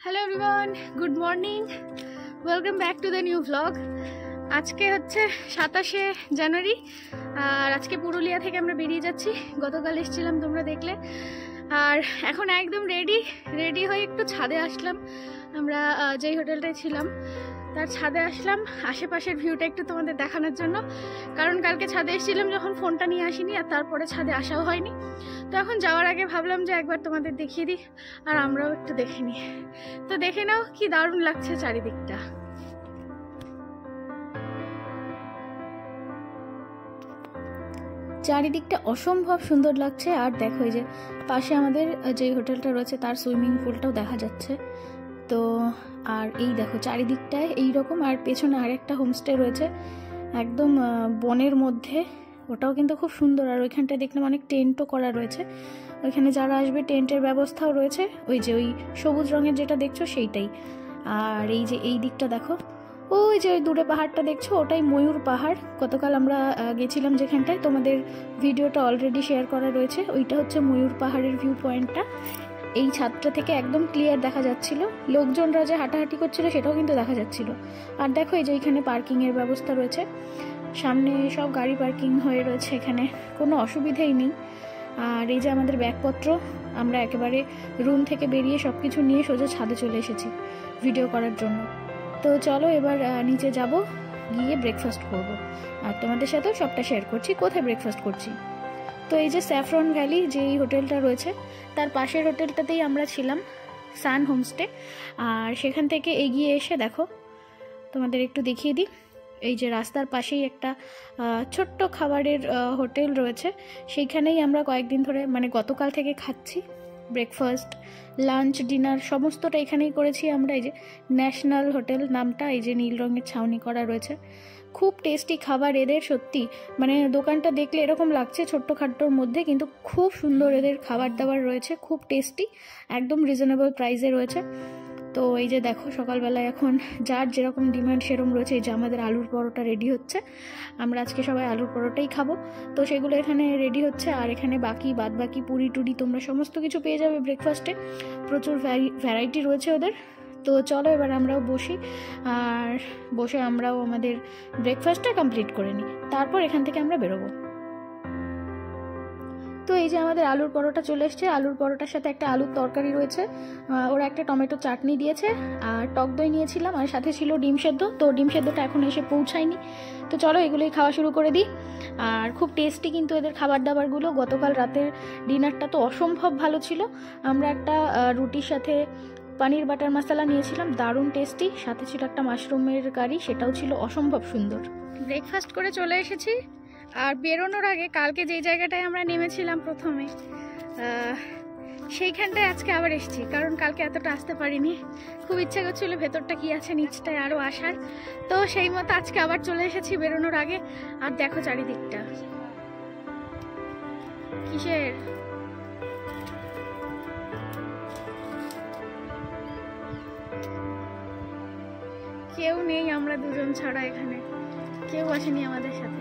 Hello everyone, good morning, welcome back to the new vlog. আজকে হচ্ছে 27শে জানুয়ারি আর আজকে পুরুলিয়া থেকে আমরা বেরিয়ে যাচ্ছি। গতকাল এসেছিলাম, তোমরা দেখলে। আর এখন একদম রেডি হয়ে একটু ছাদে আসলাম। আমরা যেই হোটেলটায় ছিলাম তার ছাদে আসলাম আশেপাশের ভিউটা একটু তোমাদের দেখানোর জন্য, কারণ কালকে ছাদে এসেছিলাম যখন ফোনটা নিয়ে আসিনি আর তারপরে ছাদে আসাও হয়নি। তো এখন যাওয়ার আগে ভাবলাম যে একবার তোমাদের দেখিয়ে দিই আর আমরাও একটু দেখে নিই। তো দেখে নাও কি দারুণ লাগছে চারিদিকটা। চারিদিকটা অসম্ভব সুন্দর লাগছে। আর দেখো এই যে পাশে আমাদের যে হোটেলটা রয়েছে তার সুইমিং পুলটাও দেখা যাচ্ছে। তো আর এই দেখো চারিদিকটায় এইরকম, আর পেছনে আরেকটা হোমস্টে রয়েছে একদম বনের মধ্যে, ওটাও কিন্তু খুব সুন্দর। আর ওইখানটায় দেখলাম অনেক টেন্টও করা রয়েছে, ওইখানে যারা আসবে টেন্টের ব্যবস্থাও রয়েছে। ওই যে ওই সবুজ রঙের যেটা দেখছো সেইটাই। আর এই যে এই দিকটা দেখো, ওই যে ওই দূরে পাহাড়টা দেখছো ওটাই ময়ূর পাহাড়। গতকাল আমরা গেছিলাম যেখানটায়, তোমাদের ভিডিওটা অলরেডি শেয়ার করা রয়েছে। ওইটা হচ্ছে ময়ূর পাহাড়ের ভিউ পয়েন্টটা। এই ছাদটা থেকে একদম ক্লিয়ার দেখা যাচ্ছিল, লোকজনরা যে হাঁটাহাঁটি করছিল সেটাও কিন্তু দেখা যাচ্ছিল। আর দেখো এই যে এখানে পার্কিংয়ের ব্যবস্থা রয়েছে, সামনে সব গাড়ি পার্কিং হয়ে রয়েছে, এখানে কোনো অসুবিধাই নেই। আর এই যে আমাদের ব্যাগপত্র, আমরা একেবারে রুম থেকে বেরিয়ে সব কিছু নিয়ে সোজা ছাদে চলে এসেছি ভিডিও করার জন্য। তো চলো এবার নিচে যাব, গিয়ে ব্রেকফাস্ট করব আর তোমাদের সাথেও সবটা শেয়ার করছি কোথায় ব্রেকফাস্ট করছি। তো এই যে স্যাফরন ভ্যালি যেই হোটেলটা রয়েছে তার পাশের হোটেলটাতেই আমরা ছিলাম, সান হোমস্টে। আর সেখান থেকে এগিয়ে এসে দেখো তোমাদের একটু দেখিয়ে দিই, এই যে রাস্তার পাশেই একটা ছোট্ট খাবারের হোটেল রয়েছে। সেইখানেই আমরা কয়েকদিন ধরে মানে গতকাল থেকে খাচ্ছি। ব্রেকফাস্ট, লাঞ্চ, ডিনার সমস্তটা এখানেই করেছি আমরা। এই যে ন্যাশনাল হোটেল নামটা, এই যে নীল রঙের ছাউনি করা রয়েছে। খুব টেস্টি খাবার এদের, সত্যি মানে দোকানটা দেখলে এরকম লাগছে ছোট্টখাট্টোর মধ্যে, কিন্তু খুব সুন্দর এদের খাবার দাবার রয়েছে, খুব টেস্টি, একদম রিজনেবল প্রাইসে রয়েছে। তো এই যে দেখো সকালবেলায় এখন যার যেরকম ডিমান্ড সেরকম রয়েছে। এই যে আমাদের আলুর পরোটা রেডি হচ্ছে, আমরা আজকে সবাই আলুর পরোটাই খাবো, তো সেগুলো এখানে রেডি হচ্ছে। আর এখানে বাদ বাকি পুরি টুরি তোমরা সমস্ত কিছু পেয়ে যাবে ব্রেকফাস্টে, প্রচুর ভ্যারাইটি রয়েছে ওদের। তো চলো এবার আমরাও বসি, আর বসে আমরাও আমাদের ব্রেকফাস্টটা কমপ্লিট করে নিই, তারপর এখান থেকে আমরা বেরোবো। তো এই যে আমাদের আলুর পরোটা চলে এসছে, আলুর পরোটার সাথে একটা আলুর তরকারি রয়েছে, ওরা একটা টমেটো চাটনি দিয়েছে, আর টক দই নিয়েছিলাম, আর সাথে ছিল ডিম সেদ্ধ। তো ডিম সেদ্ধটা এখন এসে পৌঁছায়নি। তো চলো এগুলোই খাওয়া শুরু করে দিই। আর খুব টেস্টি কিন্তু এদের খাবার দাবারগুলো। গতকাল রাতের ডিনারটা তো অসম্ভব ভালো ছিল। আমরা একটা রুটির সাথে পানির বাটার মশলা নিয়েছিলাম, দারুণ টেস্টি, সাথে ছিল একটা মাশরুমের কারি, সেটাও ছিল অসম্ভব সুন্দর। ব্রেকফাস্ট করে চলে এসেছি। আর বেরোনোর আগে কালকে যেই জায়গাটায় আমরা নেমেছিলাম প্রথমে, সেইখানটায় আজকে আবার এসেছি, কারণ কালকে এতটা আসতে পারিনি। খুব ইচ্ছা করছিল ভেতরটা কি আছে নিচটায় আরও আসার। তো সেই মতো আজকে আবার চলে এসেছি বেরোনোর আগে। আর দেখো চারিদিকটা কিসের, কেউ নেই, আমরা দুজন ছাড়া এখানে কেউ আসেনি আমাদের সাথে।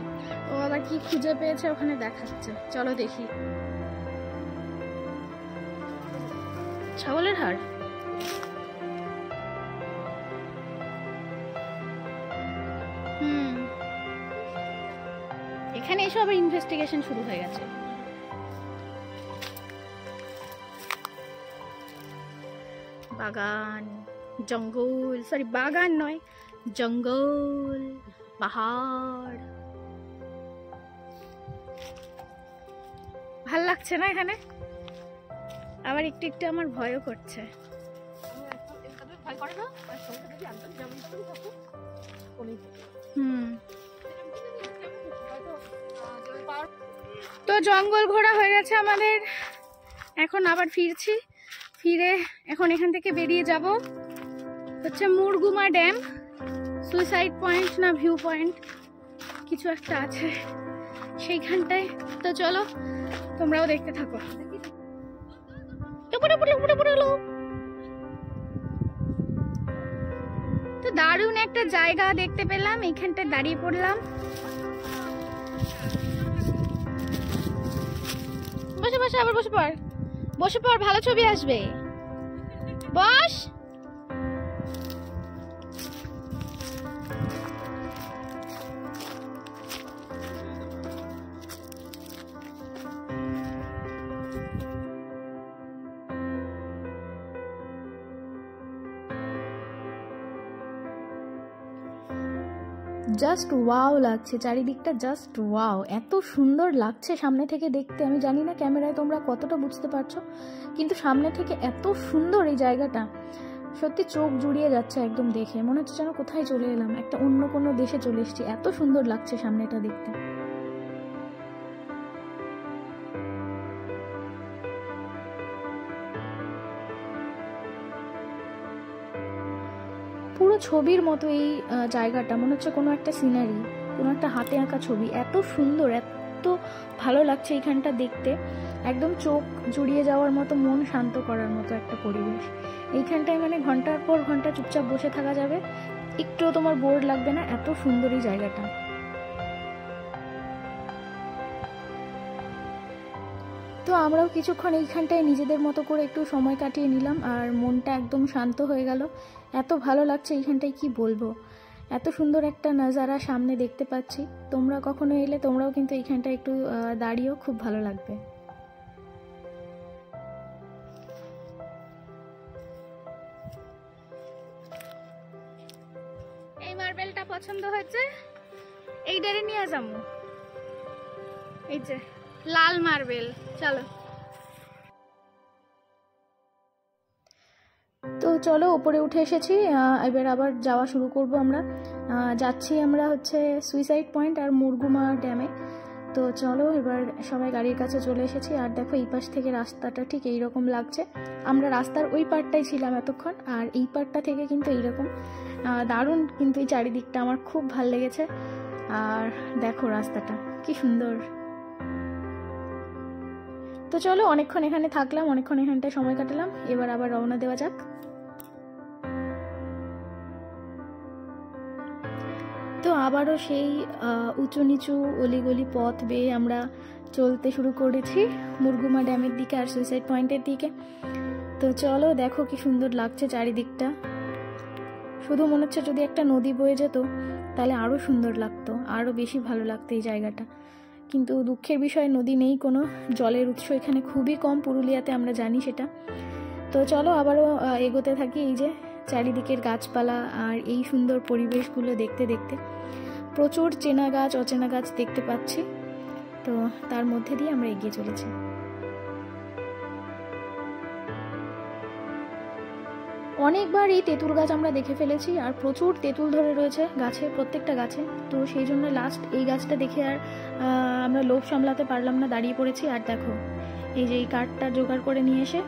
ও আবার কি খুঁজে পেয়েছে ওখানে দেখাচ্ছে, চলো দেখি। ছাগলের হাড়, এখানে এসে আবার ইনভেস্টিগেশন শুরু হয়ে গেছে। বাগান, জঙ্গল, সরি বাগান নয়, জঙ্গল, পাহাড়, ভাল লাগছে না এখানে? আবার একটু একটু আমার ভয়ও করছে। তো জঙ্গল ঘোরা হয়ে গেছে আমাদের, এখন আবার ফিরছি। ফিরে এখন এখান থেকে বেরিয়ে যাব হচ্ছে মুরগুমা ড্যাম, সুইসাইড পয়েন্ট না ভিউ পয়েন্ট কিছু একটা আছে সেইখানটায়। তো চলো তোমরাও দেখতে থাকো। তো দারুণ একটা জায়গা দেখতে পেলাম, এইখানটায় দাঁড়িয়ে পড়লাম। বসে বসে আবার বসে পড়, ভালো ছবি আসবে, বস। জাস্ট ওয়াও লাগছে চারিদিকটা, জাস্ট ওয়াও, এত সুন্দর লাগছে সামনে থেকে দেখতে। আমি জানি না ক্যামেরায় তোমরা কতটা বুঝতে পারছো, কিন্তু সামনে থেকে এত সুন্দর এই জায়গাটা, সত্যি চোখ জুড়িয়ে যাচ্ছে একদম দেখে। মনে হচ্ছে যেন কোথায় চলে এলাম, একটা অন্য কোনো দেশে চলে এসেছি, এত সুন্দর লাগছে সামনেটা দেখতে। পুরো ছবির মতো এই জায়গাটা, মনে হচ্ছে কোনো একটা সিনারি, কোনো একটা হাতে আঁকা ছবি। এত সুন্দর, এত ভালো লাগছে এইখানটা দেখতে, একদম চোখ জুড়িয়ে যাওয়ার মতো, মন শান্ত করার মতো একটা পরিবেশ। এইখানটায় মানে ঘন্টার পর ঘন্টা চুপচাপ বসে থাকা যাবে, একটুও তোমার বোর লাগবে না, এত সুন্দর এই জায়গাটা। তো আমরাও কিছুক্ষণ এইখানটায় নিজেদের মতো করে একটু সময় কাটিয়ে নিলাম, আর মনটা একদম শান্ত হয়ে গেল। এত ভালো লাগছে এইখানটায়, কি বলবো, এত সুন্দর একটা নাজারা সামনে দেখতে পাচ্ছি। তোমরা কখনো এলে তোমরাও কিন্তু এইখানটায় একটু দাঁড়িয়েও, খুব ভালো লাগবে। এই মার্বেলটা পছন্দ হয়েছে, এই ডারে নিয়ে যাবো, এই যে লাল মার্বেল। চলো, তো চলো ওপরে উঠে এসেছি, এবার আবার যাওয়া শুরু করব। আমরা যাচ্ছি, আমরা হচ্ছে সুইসাইড পয়েন্ট আর মুরগুমা ড্যামে। তো চলো এবার সবাই গাড়ির কাছে চলে এসেছি। আর দেখো এই পাশ থেকে রাস্তাটা ঠিক এইরকম লাগছে, আমরা রাস্তার ওই পার্টটাই ছিলাম এতক্ষণ, আর এই পার্টটা থেকে কিন্তু এইরকম দারুণ। কিন্তু এই চারিদিকটা আমার খুব ভাল লেগেছে। আর দেখো রাস্তাটা কি সুন্দর। তো চলো, অনেকক্ষণ এখানে থাকলাম, অনেকক্ষণ এখানটায় সময় কাটালাম, এবার আবার রওনা দেওয়া যাক। তো আবারও সেই উঁচু নিচু অলিগলি পথ বেয়ে আমরা চলতে শুরু করেছি মুরগুমা ড্যামের দিকে আর সুইসাইড পয়েন্টের দিকে। তো চলো, দেখো কি সুন্দর লাগছে চারিদিকটা, শুধু মনে হচ্ছে যদি একটা নদী বয়ে যেত তাহলে আরও সুন্দর লাগতো, আরও বেশি ভালো লাগতো এই জায়গাটা। কিন্তু দুঃখের বিষয় নদী নেই, কোনো জলের উৎস এখানে খুবই কম, পুরুলিয়াতে আমরা জানি সেটা। তো চলো আবারও এগোতে থাকি এই যে চারিদিকের গাছপালা আর এই সুন্দর পরিবেশগুলো দেখতে দেখতে। প্রচুর চেনা গাছ অচেনা গাছ দেখতে পাচ্ছি, তো তার মধ্যে দিয়ে আমরা এগিয়ে চলেছি। অনেকবার এই তেঁতুল গাছ আমরা দেখে ফেলেছি, আর প্রচুর তেঁতুল ধরে রয়েছে গাছে, প্রত্যেকটা গাছে। তো সেই জন্য লাস্ট এই গাছটা দেখে আর আমরা লোভ সামলাতে পারলাম না, দাঁড়িয়ে পড়েছি। আর দেখো এই যে এই কাঠটা জোগাড় করে নিয়ে এসে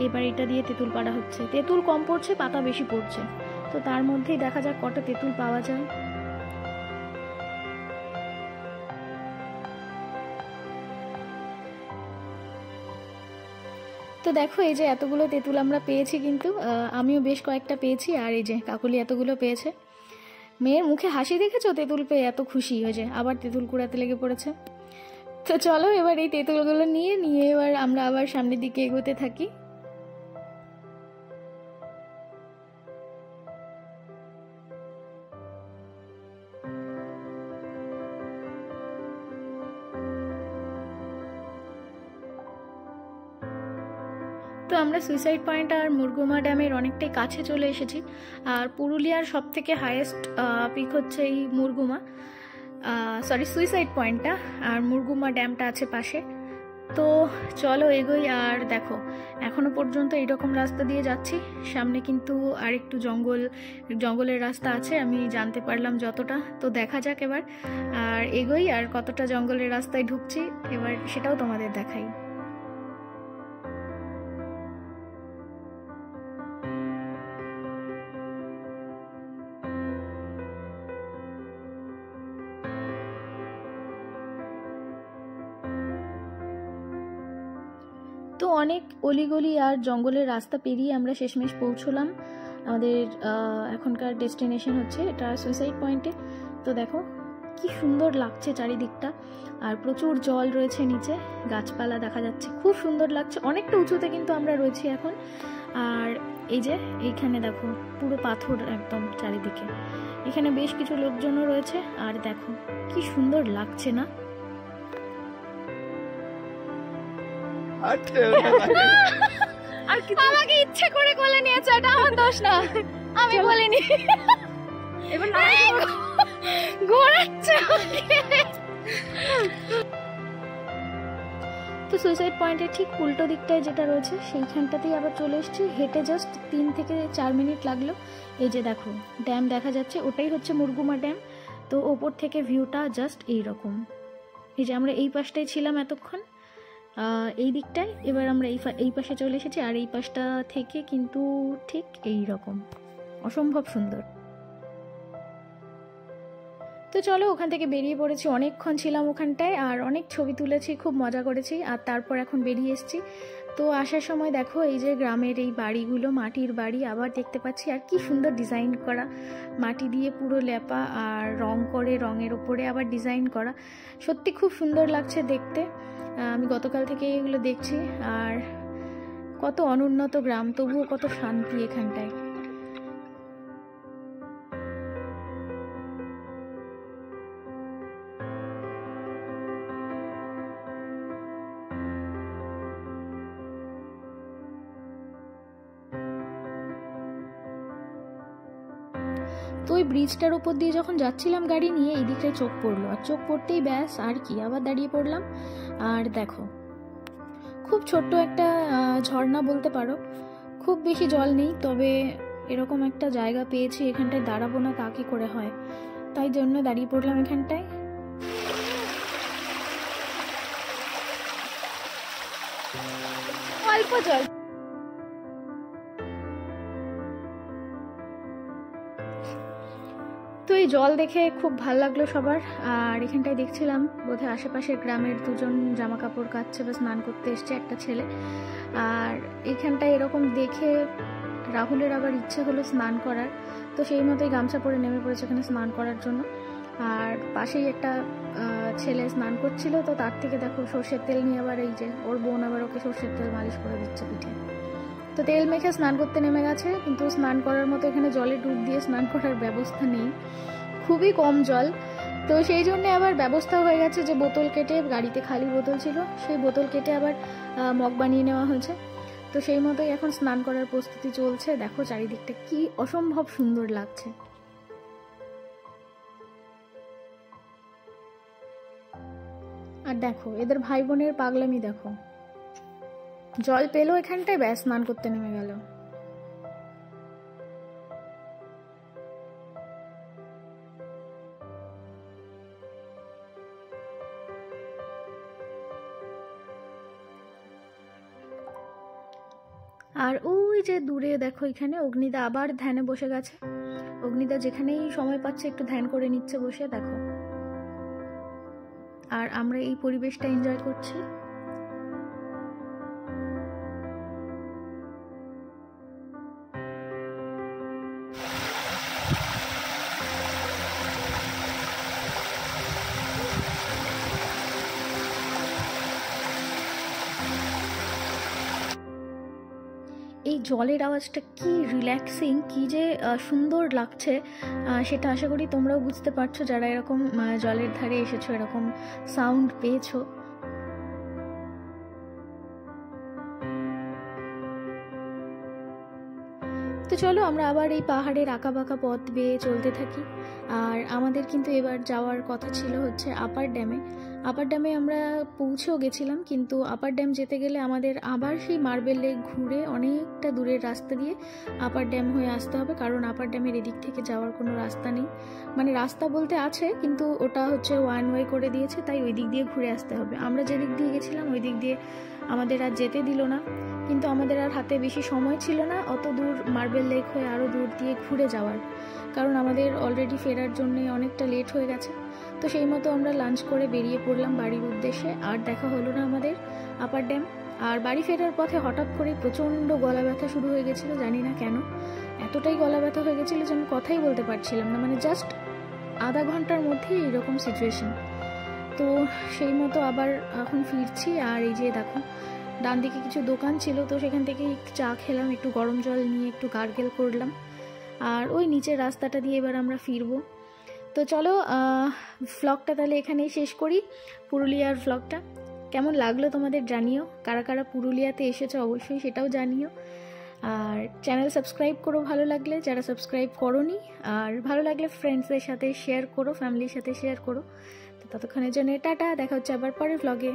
এবার এটা দিয়ে তেঁতুল পাড়া হচ্ছে। তেঁতুল কম পড়ছে, পাতা বেশি পড়ছে, তো তার মধ্যেই দেখা যাক কটা তেঁতুল পাওয়া যায়। তো দেখো এই যে এতগুলো তেঁতুল আমরা পেয়েছি, কিন্তু আমিও বেশ কয়েকটা পেয়েছি, আর এই যে কাকুলি এতগুলো পেয়েছে। মেয়ের মুখে হাসি দেখেছো, তেঁতুল পেয়ে এত খুশি হয়েছে, আবার তেঁতুল কুড়াতে লেগে পড়েছে। তো চলো এবার এই তেঁতুলগুলো নিয়ে এবার আমরা আবার সামনের দিকে এগোতে থাকি। তো আমরা সুইসাইড পয়েন্ট আর মুরগুমা ড্যামের অনেকটাই কাছে চলে এসেছি। আর পুরুলিয়ার সব থেকে হাইয়েস্ট পিক হচ্ছে এই মুরগুমা, সুইসাইড পয়েন্টটা, আর মুরগুমা ড্যামটা আছে পাশে। তো চলো এগোই। আর দেখো এখনো পর্যন্ত এইরকম রাস্তা দিয়ে যাচ্ছি, সামনে কিন্তু আর একটু জঙ্গলের রাস্তা আছে, আমি জানতে পারলাম যতটা। তো দেখা যাক এবার, আর এগোই, আর কতটা জঙ্গলের রাস্তায় ঢুকছি এবার সেটাও তোমাদের দেখাই। তো অনেক অলিগলি আর জঙ্গলের রাস্তা পেরিয়ে আমরা শেষমেশ পৌঁছলাম আমাদের এখনকার ডেস্টিনেশন হচ্ছে এটা সুইসাইড পয়েন্টে। তো দেখো কি সুন্দর লাগছে চারিদিকটা, আর প্রচুর জল রয়েছে নিচে, গাছপালা দেখা যাচ্ছে, খুব সুন্দর লাগছে। অনেকটা উঁচুতে কিন্তু আমরা রয়েছি এখন। আর এই যে এইখানে দেখো পুরো পাথর একদম চারিদিকে, এখানে বেশ কিছু লোকজনও রয়েছে। আর দেখো কি সুন্দর লাগছে না? আমাকে ইচ্ছে করে কোলে নিয়েছে, এটা আমার দোষ না, আমি বলিনি। এবার ঘোরাচ্ছে। তো সুইসাইড পয়েন্টের ঠিক উল্টো দিকটায় যেটা রয়েছে সেইখানটাতেই আবার চলে এসেছি। হেঁটে জাস্ট 3 থেকে 4 মিনিট লাগলো। এই যে দেখো ড্যাম দেখা যাচ্ছে, ওটাই হচ্ছে মুরগুমা ড্যাম। তো ওপর থেকে ভিউটা জাস্ট এইরকম। এই যে আমরা এই পাশটায় ছিলাম এতক্ষণ, এই দিকটায়, এবার আমরা এই পাশে চলে এসেছি। আর এই পাশটা থেকে কিন্তু ঠিক এই রকম, অসম্ভব সুন্দর। তো চলো ওখান থেকে বেরিয়ে পড়েছি, অনেকক্ষণ ছিলাম ওখানটায় আর অনেক ছবি তুলেছি, খুব মজা করেছি। আর তারপর এখন বেরিয়ে এসেছি। তো আসার সময় দেখো এই যে গ্রামের এই বাড়িগুলো, মাটির বাড়ি আবার দেখতে পাচ্ছি। আর কি সুন্দর ডিজাইন করা, মাটি দিয়ে পুরো লেপা আর রং করে, রঙের ওপরে আবার ডিজাইন করা, সত্যি খুব সুন্দর লাগছে দেখতে। আমি গতকাল থেকে এগুলো দেখছি। আর কত অনুন্নত গ্রাম, তবুও কত শান্তি এখানটায়। তো ওই ব্রিজটার উপর দিয়ে যখন যাচ্ছিলাম গাড়ি নিয়ে, এই দিকটায় চোখ পড়লো, আর চোখ পড়তেই ব্যাস আর কি, আবার দাঁড়িয়ে পড়লাম। আর দেখো খুব ছোট্ট একটা ঝর্ণা বলতে পারো, খুব বেশি জল নেই, তবে এরকম একটা জায়গা পেয়েছি এখানটায় দাঁড়াবো না তা কি করে হয়, তাই জন্য দাঁড়িয়ে পড়লাম এখানটায়। অল্প জল। তো এই জল দেখে খুব ভাল লাগলো সবার। আর এখানটায় দেখছিলাম বোধহয় আশেপাশের গ্রামের দুজন জামা কাপড় কাচ্ছে বা স্নান করতে এসছে একটা ছেলে। আর এখানটায় এরকম দেখে রাহুলের আবার ইচ্ছে হলো স্নান করার, তো সেই মতোই গামছা পরে নেমে পড়েছে এখানে স্নান করার জন্য। আর পাশেই একটা ছেলে স্নান করছিল, তো তার থেকে দেখো সর্ষের তেল নিয়ে আবার এই যে ওর বোন আবার ওকে সর্ষের তেল মালিশ করে দিচ্ছে পিঠে। তো তেল মেখে স্নান করতে নেমে গেছে, কিন্তু স্নান করার মতো এখানে জলে ডুব দিয়ে স্নান করার ব্যবস্থা নেই, খুবই কম জল। তো সেই জন্য আবার ব্যবস্থা হয়ে গেছে যে বোতল কেটে, গাড়িতে খালি বোতল ছিল, সেই বোতল কেটে আবার মগ বানিয়ে নেওয়া হয়েছে। তো সেই মতোই এখন স্নান করার প্রস্তুতি চলছে। দেখো চারিদিকটা কি অসম্ভব সুন্দর লাগছে। আর দেখো এদের ভাই বোনের পাগলামি দেখো, জল পেলো এখানটায় ব্যাস স্নান করতে নেমে গেল। আর ওই যে দূরে দেখো এখানে অগ্নিদা আবার ধ্যানে বসে গেছে। অগ্নিদা যেখানেই সময় পাচ্ছে একটু ধ্যান করে নিচ্ছে বসে, দেখো। আর আমরা এই পরিবেশটা এনজয় করছি। এই জলের আওয়াজটা কি রিল্যাক্সিং, কি যে সুন্দর লাগছে, সেটা আশা করি তোমরাও বুঝতে পারছো যারা এরকম জলের ধারে এসেছো, এরকম সাউন্ড পেয়েছো। তো চলো আমরা আবার এই পাহাড়ের আঁকা বাঁকা পথ বেয়ে চলতে থাকি। আর আমাদের কিন্তু এবার যাওয়ার কথা ছিল হচ্ছে আপার ড্যামে। আপার ড্যামে আমরা পৌঁছেও গেছিলাম, কিন্তু আপার ড্যাম যেতে গেলে আমাদের আবার সেই মার্বেল লেক ঘুরে অনেকটা দূরের রাস্তা দিয়ে আপার ড্যাম হয়ে আসতে হবে, কারণ আপার ড্যামের এদিক থেকে যাওয়ার কোনো রাস্তা নেই। মানে রাস্তা বলতে আছে, কিন্তু ওটা হচ্ছে ওয়ান ওয়ে করে দিয়েছে, তাই ওই দিক দিয়ে ঘুরে আসতে হবে। আমরা যে দিক দিয়ে গেছিলাম ওই দিক দিয়ে আমাদের আর যেতে দিল না, কিন্তু আমাদের আর হাতে বেশি সময় ছিল না অত দূর মার্বেল লেক হয়ে আরও দূর দিয়ে ঘুরে যাওয়ার, কারণ আমাদের অলরেডি ফেরার জন্য অনেকটা লেট হয়ে গেছে। তো সেই মতো আমরা লাঞ্চ করে বেরিয়ে পড়লাম বাড়ির উদ্দেশ্যে। আর দেখা হলো না আমাদের আপার ড্যাম। আর বাড়ি ফেরার পথে হঠাৎ করে প্রচণ্ড গলা ব্যথা শুরু হয়ে গেছিলো, জানি না কেন এতটাই গলা ব্যথা হয়ে গেছিলো যে আমি কথাই বলতে পারছিলাম না, মানে জাস্ট আধা ঘন্টার মধ্যেই এরকম সিচুয়েশন। তো সেই মতো আবার এখন ফিরছি। আর এই যে দেখো ডান দিকে কিছু দোকান ছিল, তো সেখান থেকে চা খেলাম, একটু গরম জল নিয়ে একটু গার্গেল করলাম। আর ওই নিচের রাস্তাটা দিয়ে এবার আমরা ফিরবো। তো চলো ভ্লগটা তাহলে এখানেই শেষ করি। পুরুলিয়ার ভ্লগটা কেমন লাগলো তোমাদের জানিও, কারা কারা পুরুলিয়াতে এসেছো অবশ্যই সেটাও জানিও। আর চ্যানেল সাবস্ক্রাইব করো ভালো লাগলে, যারা সাবস্ক্রাইব করোনি, আর ভালো লাগলে ফ্রেন্ডসদের সাথে শেয়ার করো, ফ্যামিলির সাথে শেয়ার করো। তো ততক্ষণের জন্য টাটা, দেখা হচ্ছে আবার পরের ব্লগে।